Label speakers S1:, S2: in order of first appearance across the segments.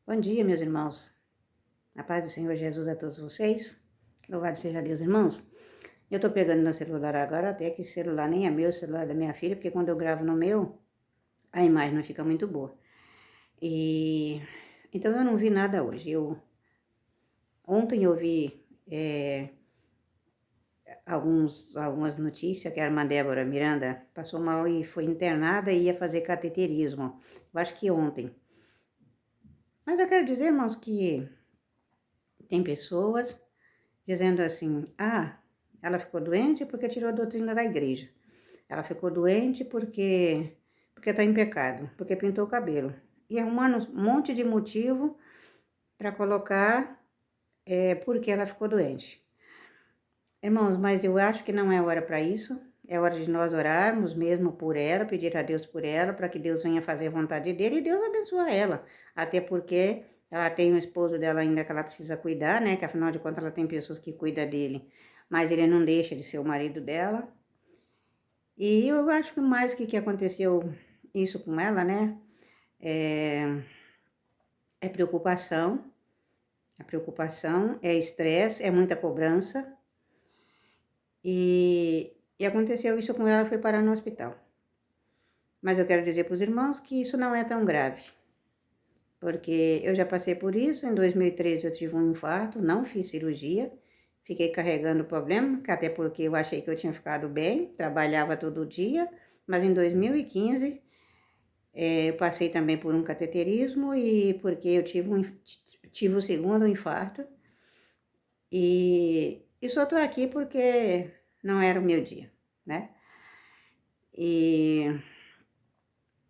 S1: Bom dia, meus irmãos. A paz do Senhor Jesus a todos vocês. Louvado seja Deus, irmãos. Eu tô pegando meu celular agora, até que esse celular nem é meu, o celular é da minha filha, porque quando eu gravo no meu, a imagem não fica muito boa. Então eu não vi nada hoje. Ontem eu vi algumas notícias que a irmã Débora Miranda passou mal e foi internada e ia fazer cateterismo. Eu acho que ontem. Mas eu quero dizer, irmãos, que tem pessoas dizendo assim: ela ficou doente porque tirou a doutrina da igreja. Ela ficou doente porque está em pecado, porque pintou o cabelo. E arrumando um monte de motivo para colocar porque ela ficou doente. Irmãos, mas eu acho que não é hora para isso. É hora de nós orarmos mesmo por ela, pedir a Deus por ela, para que Deus venha fazer a vontade dele e Deus abençoe ela. Até porque ela tem um esposo dela ainda que ela precisa cuidar, né? Que afinal de contas ela tem pessoas que cuidam dele, mas ele não deixa de ser o marido dela. E eu acho que mais que aconteceu isso com ela, né? É preocupação. A preocupação é estresse, é muita cobrança. E aconteceu isso com ela, foi parar no hospital. Mas eu quero dizer para os irmãos que isso não é tão grave, porque eu já passei por isso. Em 2013 eu tive um infarto, não fiz cirurgia, fiquei carregando o problema, até porque eu achei que eu tinha ficado bem, trabalhava todo dia, mas em 2015 eu passei também por um cateterismo e porque eu tive o segundo infarto e só estou aqui porque não era o meu dia, né? E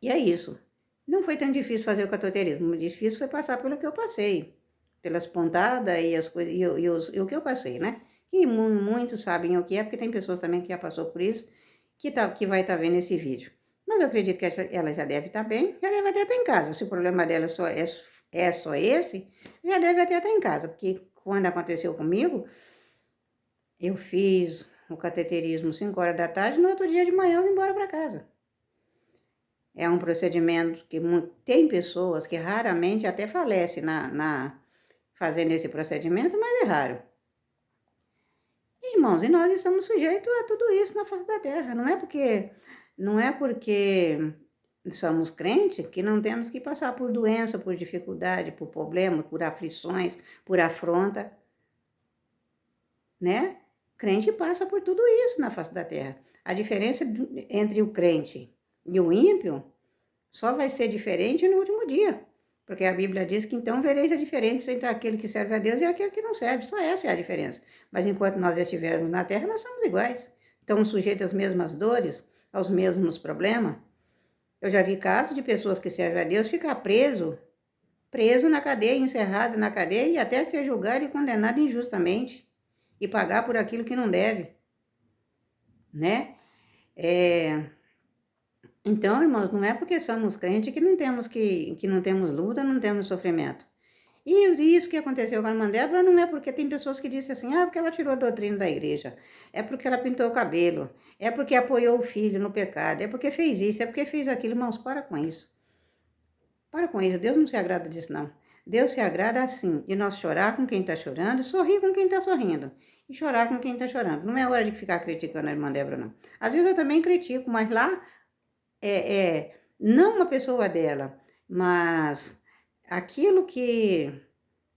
S1: E é isso. Não foi tão difícil fazer o cateterismo. O difícil foi passar pelo que eu passei, pelas pontadas e as coisas e o que eu passei, né? E muitos sabem o que é, porque tem pessoas também que já passou por isso, que vai estar vendo esse vídeo. Mas eu acredito que ela já deve estar bem, já deve até estar em casa. Se o problema dela é só esse, já deve até estar em casa, porque quando aconteceu comigo, eu fiz o cateterismo 5 horas da tarde, no outro dia de manhã eu vim embora para casa. É um procedimento que tem pessoas que raramente até falecem fazendo esse procedimento, mas é raro. Irmãos, e nós estamos sujeitos a tudo isso na face da terra. Não é porque somos crentes que não temos que passar por doença, por dificuldade, por problema, por aflições, por afronta, né? Crente passa por tudo isso na face da terra. A diferença entre o crente e o ímpio só vai ser diferente no último dia. Porque a Bíblia diz que então vereis a diferença entre aquele que serve a Deus e aquele que não serve. Só essa é a diferença. Mas enquanto nós estivermos na terra, nós somos iguais. Estamos sujeitos às mesmas dores, aos mesmos problemas. Eu já vi casos de pessoas que servem a Deus ficar preso na cadeia, encerrado na cadeia e até ser julgado e condenado injustamente e pagar por aquilo que não deve, né? Então, irmãos, não é porque somos crentes que não temos luta, não temos sofrimento. E isso que aconteceu com a irmã Débora não é porque tem pessoas que dizem assim, porque ela tirou a doutrina da igreja, é porque ela pintou o cabelo, é porque apoiou o filho no pecado, é porque fez isso, é porque fez aquilo. Irmãos, para com isso. Para com isso, Deus não se agrada disso, não. Deus se agrada assim, de nós chorar com quem está chorando, sorrir com quem está sorrindo e chorar com quem está chorando. Não é hora de ficar criticando a irmã Débora, não. Às vezes eu também critico, mas lá não uma pessoa dela, mas aquilo que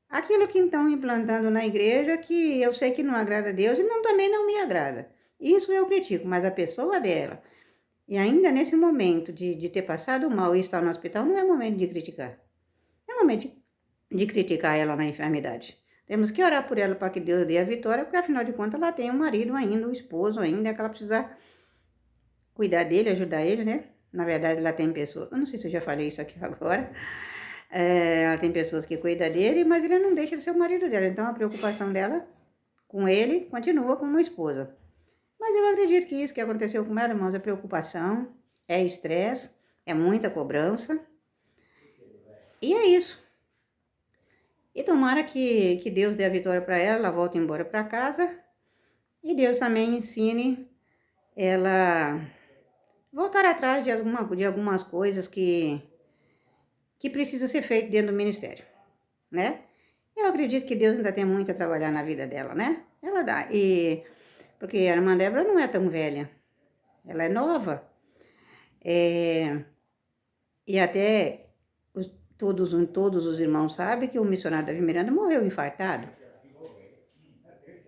S1: aquilo que estão implantando na igreja que eu sei que não agrada a Deus e também não me agrada. Isso eu critico, mas a pessoa dela, e ainda nesse momento de ter passado mal e estar no hospital, não é momento de criticar. É momento de criticar ela na enfermidade. Temos que orar por ela para que Deus dê a vitória, porque afinal de contas ela tem um marido ainda, um esposo ainda, que ela precisa cuidar dele, ajudar ele, né? Na verdade, ela tem pessoas, eu não sei se eu já falei isso aqui agora, ela tem pessoas que cuidam dele, mas ele não deixa de ser o marido dela. Então, a preocupação dela com ele continua como uma esposa. Mas eu acredito que isso que aconteceu com ela, irmãos, é preocupação, é estresse, é muita cobrança. E é isso. E tomara que Deus dê a vitória para ela, ela volta embora para casa. E Deus também ensine ela voltar atrás de algumas coisas que precisa ser feito dentro do ministério. né? Eu acredito que Deus ainda tem muito a trabalhar na vida dela, né? Ela dá. Porque a irmã Débora não é tão velha, ela é nova. É, e até todos os irmãos sabem que o missionário Davi Miranda morreu infartado.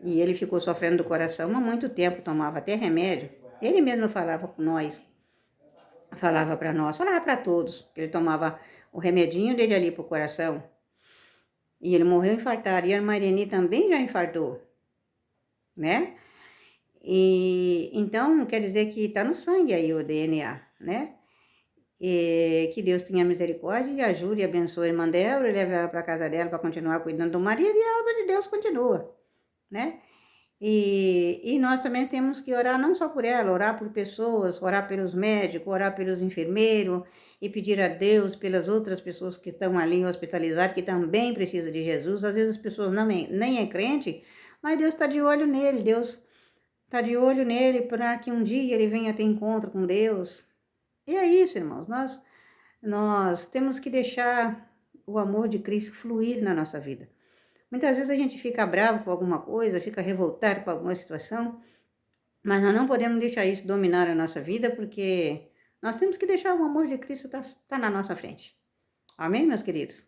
S1: E ele ficou sofrendo do coração há muito tempo, tomava até remédio. Ele mesmo falava com nós, falava para todos, que ele tomava o remedinho dele ali pro coração. E ele morreu infartado. E a irmã Irene também já infartou, né? E então quer dizer que está no sangue aí o DNA, né? E que Deus tenha misericórdia e ajude e abençoe a irmã Débora, leve ela para casa dela para continuar cuidando do marido e a obra de Deus continua, né? E nós também temos que orar não só por ela, orar por pessoas, orar pelos médicos, orar pelos enfermeiros e pedir a Deus pelas outras pessoas que estão ali hospitalizadas, que também precisam de Jesus. Às vezes as pessoas nem é crente, mas Deus está de olho nele, Deus está de olho nele para que um dia ele venha ter encontro com Deus. E é isso, irmãos, nós temos que deixar o amor de Cristo fluir na nossa vida. Muitas vezes a gente fica bravo com alguma coisa, fica revoltado com alguma situação, mas nós não podemos deixar isso dominar a nossa vida, porque nós temos que deixar o amor de Cristo tá na nossa frente. Amém, meus queridos?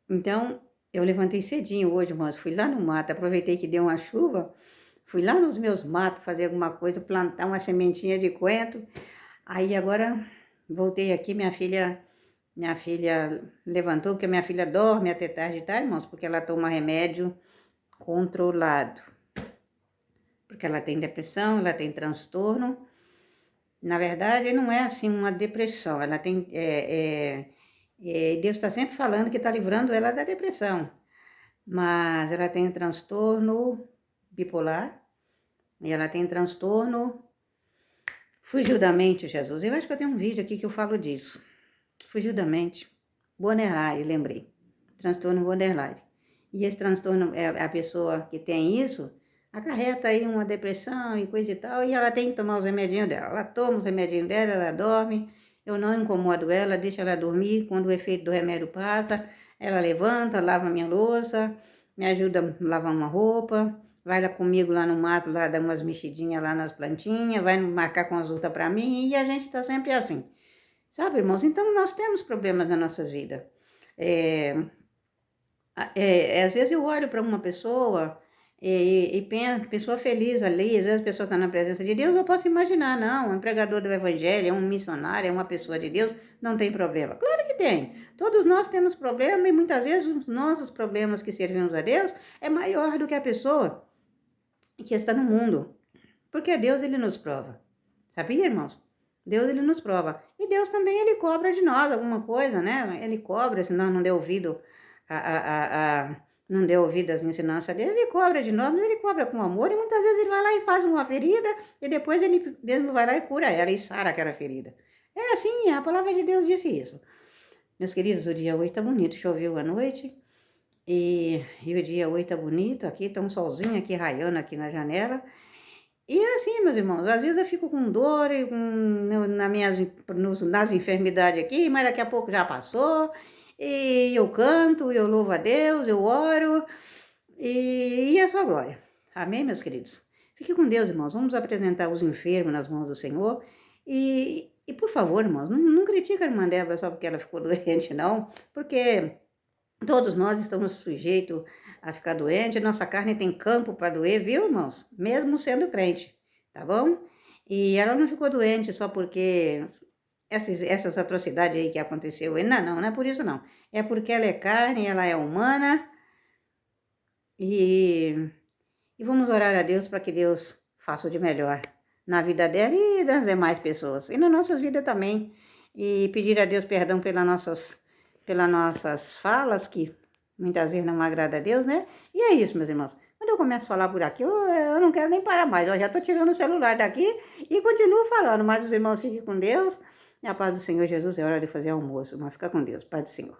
S1: Então, eu levantei cedinho hoje, irmãos, fui lá no mato, aproveitei que deu uma chuva, fui lá nos meus matos fazer alguma coisa, plantar uma sementinha de coentro. Aí agora voltei aqui, minha filha levantou, porque minha filha dorme até tarde, tá, irmãos? Porque ela toma remédio controlado. Porque ela tem depressão, ela tem transtorno. Na verdade, não é assim uma depressão, ela tem... Deus está sempre falando que está livrando ela da depressão. Mas ela tem transtorno bipolar e ela tem transtorno... Fugiu da mente, Jesus. Eu acho que eu tenho um vídeo aqui que eu falo disso. Fugiu da mente. Borderline, lembrei. Transtorno borderline. E esse transtorno, a pessoa que tem isso, acarreta aí uma depressão e coisa e tal, e ela tem que tomar os remedinhos dela. Ela toma os remedinhos dela, ela dorme, eu não incomodo ela, deixo ela dormir, quando o efeito do remédio passa, ela levanta, lava minha louça, me ajuda a lavar uma roupa, vai lá comigo lá no mato, lá dá umas mexidinhas lá nas plantinhas, vai marcar consulta para mim, e a gente tá sempre assim. Sabe, irmãos? Então, nós temos problemas na nossa vida. Às vezes eu olho para uma pessoa e penso, pessoa feliz ali, às vezes a pessoa está na presença de Deus, eu posso imaginar, não, é um pregador do evangelho, é um missionário, é uma pessoa de Deus, não tem problema. Claro que tem. Todos nós temos problema e muitas vezes os nossos problemas que servimos a Deus é maior do que a pessoa que está no mundo. Porque Deus, ele nos prova. Sabia, irmãos? Deus, ele nos prova. E Deus também, ele cobra de nós alguma coisa, né? Ele cobra, se nós não deu ouvido não deu ouvido às ensinanças dele, ele cobra de nós, mas ele cobra com amor, e muitas vezes ele vai lá e faz uma ferida, e depois ele mesmo vai lá e cura ela, e sara aquela ferida. É assim, a palavra de Deus disse isso. Meus queridos, o dia hoje tá bonito, choveu à noite, e o dia hoje tá bonito, aqui tá um solzinho aqui raiando aqui na janela. E é assim, meus irmãos, às vezes eu fico com dor e nas enfermidades aqui, mas daqui a pouco já passou, e eu canto, eu louvo a Deus, eu oro, e é só glória. Amém, meus queridos? Fique com Deus, irmãos, vamos apresentar os enfermos nas mãos do Senhor, e por favor, irmãos, não critica a irmã Débora só porque ela ficou doente, não, porque... Todos nós estamos sujeitos a ficar doente, nossa carne tem campo para doer, viu, irmãos? Mesmo sendo crente, tá bom? E ela não ficou doente só porque essas atrocidades aí que aconteceu. Não é por isso não. É porque ela é carne, ela é humana e vamos orar a Deus para que Deus faça o de melhor na vida dela e das demais pessoas. E nas nossas vidas também. E pedir a Deus perdão pelas nossas falas, que muitas vezes não agrada a Deus, né? E é isso, meus irmãos. Quando eu começo a falar por aqui, eu não quero nem parar mais. Eu já estou tirando o celular daqui e continuo falando. Mas os irmãos fiquem com Deus. E a paz do Senhor Jesus, é hora de fazer almoço. Mas fica com Deus. Paz do Senhor.